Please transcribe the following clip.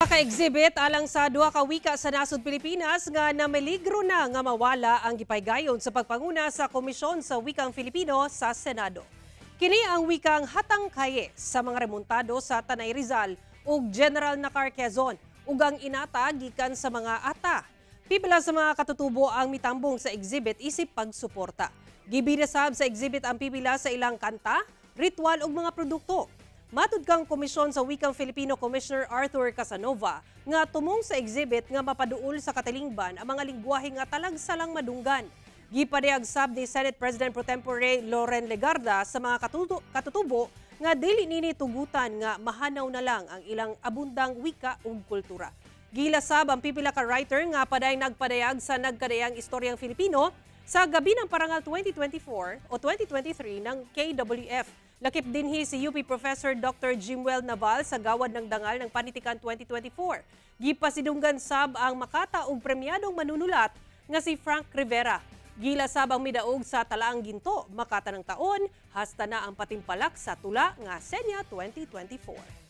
Ka-exhibit alang sa duha ka wika sa nasod Pilipinas nga nameligro na nga mawala ang gipaygayon sa pagpanguna sa Komisyon sa Wikang Filipino sa Senado. Kini ang wikang hatang kaye sa mga remontado sa Tanay Rizal ug General Nakar Quezon ug ang inata gikan sa mga ata. Pipila sa mga katutubo ang mitambong sa exhibit isip pagsuporta. Gibinasab sa exhibit ang pipila sa ilang kanta, ritual ug mga produkto. Matud kang Komisyon sa Wikang Filipino Commissioner Arthur Casanova nga tumong sa exhibit nga mapaduol sa katilingban ang mga lingwahe nga talagsalang madunggan. Gipadayag sab ni Senate President Pro Tempore Loren Legarda sa mga katutubo nga dili nini tugutan nga mahanaw na lang ang ilang abundang wika ug kultura. Gilasab ang pipila ka writer nga paday nagpadayag sa nagkadayang istoryang Filipino sa gabi ng Parangal 2024 o 2023 ng KWF. Lakip dinhi si UP Professor Dr. Jimwell Naval sa gawad ng dangal ng Panitikan 2024. Gipasidunggan sab ang makata ug premyadong manunulat nga si Frank Rivera. Gilasab ang midaog sa Talaang Ginto, Makata ng Taon, hasta na ang patimpalak sa tula nga Senya 2024.